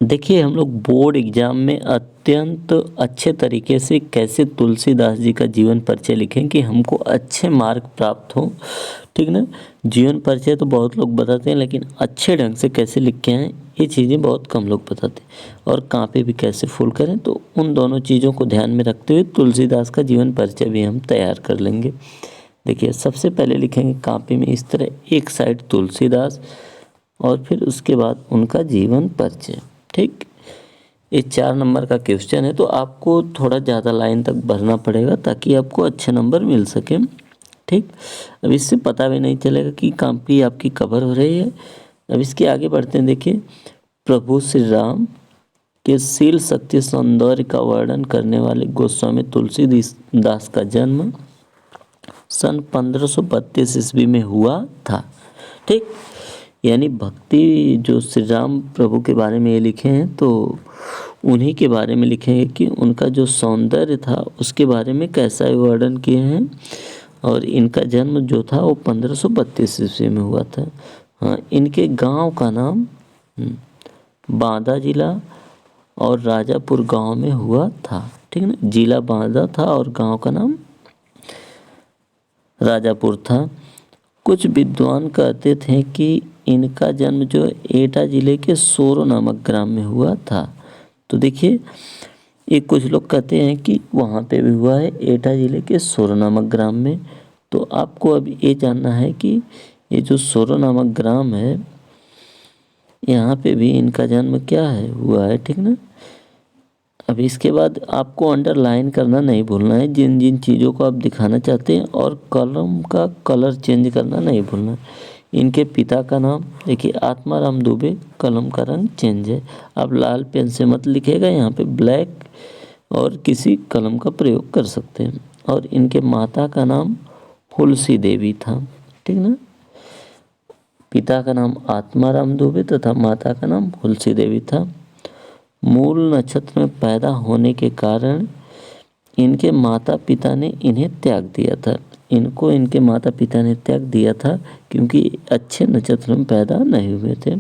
देखिए, हम लोग बोर्ड एग्ज़ाम में अत्यंत अच्छे तरीके से कैसे तुलसीदास जी का जीवन परिचय लिखें कि हमको अच्छे मार्क प्राप्त हों, ठीक ना? जीवन परिचय तो बहुत लोग बताते हैं, लेकिन अच्छे ढंग से कैसे लिख के आएँ, ये चीज़ें बहुत कम लोग बताते हैं। और कॉपी भी कैसे फुल करें, तो उन दोनों चीज़ों को ध्यान में रखते हुए तुलसीदास का जीवन परिचय भी हम तैयार कर लेंगे। देखिए, सबसे पहले लिखेंगे कॉपी में इस तरह एक साइड तुलसीदास और फिर उसके बाद उनका जीवन परिचय। ठीक, ये 4 नंबर का क्वेश्चन है, तो आपको थोड़ा ज़्यादा लाइन तक भरना पड़ेगा ताकि आपको अच्छे नंबर मिल सके। ठीक, अब इससे पता भी नहीं चलेगा कि कॉपी आपकी कवर हो रही है। अब इसके आगे बढ़ते हैं। देखिए, प्रभु श्री राम के शील सत्य सौंदर्य का वर्णन करने वाले गोस्वामी तुलसीदास का जन्म सन 1532 ईस्वी में हुआ था। ठीक, यानी भक्ति जो श्री राम प्रभु के बारे में ये लिखे हैं, तो उन्हीं के बारे में लिखेंगे कि उनका जो सौंदर्य था उसके बारे में कैसा वर्णन किए हैं। और इनका जन्म जो था वो 1532 ईस्वी में हुआ था। हाँ, इनके गांव का नाम बांदा जिला और राजापुर गांव में हुआ था। ठीक ना, जिला बांदा था और गांव का नाम राजापुर था। कुछ विद्वान कहते थे कि इनका जन्म जो एटा जिले के सोरो नामक ग्राम में हुआ था। तो देखिए, ये कुछ लोग कहते हैं कि वहाँ पे भी हुआ है, एटा जिले के सोरो नामक ग्राम में। तो आपको अब ये जानना है कि ये जो सोरो नामक ग्राम है, यहाँ पे भी इनका जन्म क्या है हुआ है। ठीक ना, अब इसके बाद आपको अंडरलाइन करना नहीं भूलना है जिन जिन चीज़ों को आप दिखाना चाहते हैं, और कलम का कलर चेंज करना नहीं भूलना है। इनके पिता का नाम देखिए आत्माराम दुबे, कलम का रंग चेंज है। आप लाल पेन से मत लिखेगा, यहाँ पे ब्लैक और किसी कलम का प्रयोग कर सकते हैं। और इनके माता का नाम हुलसी देवी था। ठीक ना, पिता का नाम आत्माराम दुबे तथा माता का नाम हुलसी देवी था। मूल नक्षत्र में पैदा होने के कारण इनके माता पिता ने इन्हें त्याग दिया था। इनको इनके माता पिता ने त्याग दिया था क्योंकि अच्छे नक्षत्र में पैदा नहीं हुए थे।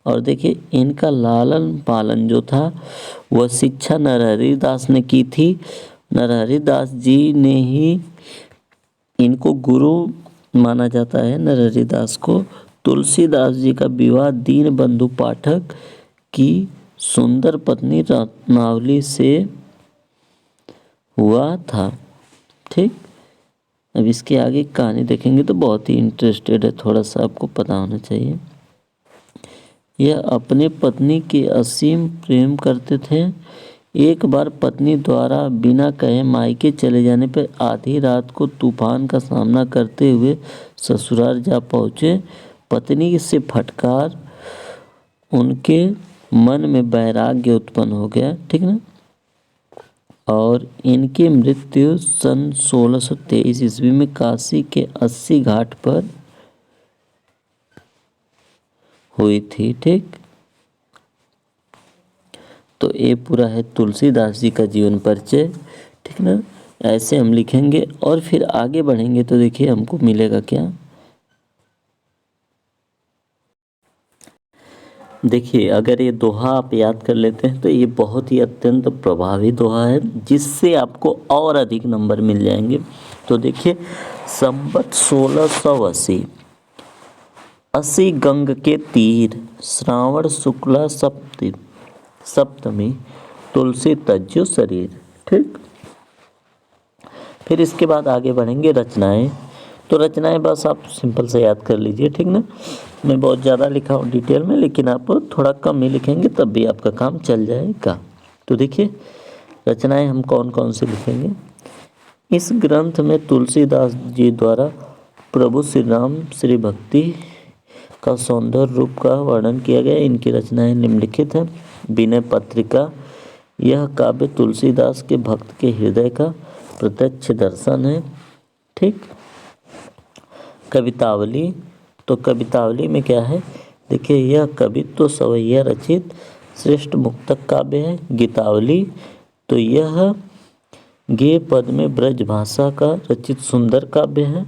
और देखिए, इनका लालन पालन जो था वह शिक्षा नरहरि दास ने की थी। नरहरि दास जी ने ही इनको गुरु माना जाता है। नरहरि दास को तुलसीदास जी का विवाह दीनबंधु पाठक की सुंदर पत्नी रत्नावली से हुआ था। ठीक, अब इसके आगे कहानी देखेंगे तो बहुत ही इंटरेस्टेड है, थोड़ा सा आपको पता होना चाहिए। यह अपने पत्नी के असीम प्रेम करते थे। एक बार पत्नी द्वारा बिना कहे मायके चले जाने पर आधी रात को तूफान का सामना करते हुए ससुराल जा पहुँचे। पत्नी से फटकार उनके मन में वैराग्य उत्पन्न हो गया। ठीक ना, और इनकी मृत्यु सन 1623 ईस्वी में काशी के 80 घाट पर हुई थी। ठीक, तो ये पूरा है तुलसीदास जी का जीवन परिचय। ठीक ना, ऐसे हम लिखेंगे और फिर आगे बढ़ेंगे तो देखिए हमको मिलेगा क्या। देखिए, अगर ये दोहा आप याद कर लेते हैं तो ये बहुत ही अत्यंत प्रभावी दोहा है, जिससे आपको और अधिक नंबर मिल जाएंगे। तो देखिए, संवत 1680, 80 गंग के तीर, श्रावण शुक्ला सप्तमी, तुलसी तज्जो शरीर। ठीक, फिर इसके बाद आगे बढ़ेंगे रचनाएं। तो रचनाएं बस आप सिंपल से याद कर लीजिए। ठीक ना, मैं बहुत ज़्यादा लिखा हूँ डिटेल में, लेकिन आप थोड़ा कम ही लिखेंगे तब भी आपका काम चल जाएगा। तो देखिए, रचनाएं हम कौन कौन सी लिखेंगे। इस ग्रंथ में तुलसीदास जी द्वारा प्रभु श्री राम श्री भक्ति का सौंदर्य रूप का वर्णन किया गया। इनकी रचनाएं निम्नलिखित हैं। विनय पत्रिका, यह काव्य तुलसीदास के भक्त के हृदय का प्रत्यक्ष दर्शन है। ठीक, कवितावली, तो कवितावली में क्या है, देखिए यह कवित्व सवैया रचित श्रेष्ठ मुक्तक काव्य है। गीतावली, तो यह गे पद में ब्रज भाषा का रचित सुंदर काव्य है।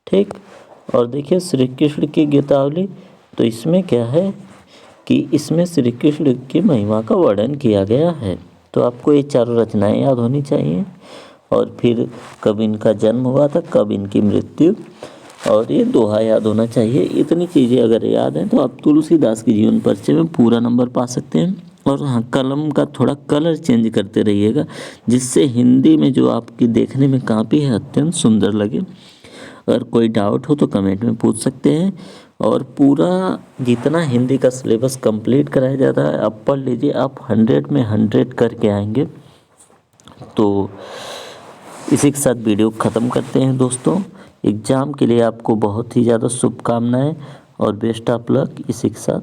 ठीक, और देखिए श्री कृष्ण की गीतावली, तो इसमें क्या है कि इसमें श्री कृष्ण की महिमा का वर्णन किया गया है। तो आपको ये चारों रचनाएं याद होनी चाहिए, और फिर कब इनका जन्म हुआ था, कब इनकी मृत्यु, और ये दोहा याद होना चाहिए। इतनी चीज़ें अगर याद हैं तो आप तुलसीदास की जीवन परिचय में पूरा नंबर पा सकते हैं। और हाँ, कलम का थोड़ा कलर चेंज करते रहिएगा, जिससे हिंदी में जो आपकी देखने में कापी है अत्यंत सुंदर लगे। अगर कोई डाउट हो तो कमेंट में पूछ सकते हैं। और पूरा जितना हिंदी का सिलेबस कंप्लीट कराया जाता है आप पढ़ लीजिए, आप 100 में 100 करके आएंगे। तो इसी के साथ वीडियो ख़त्म करते हैं दोस्तों। एग्ज़ाम के लिए आपको बहुत ही ज़्यादा शुभकामनाएं और बेस्ट ऑफ लक। इसी के साथ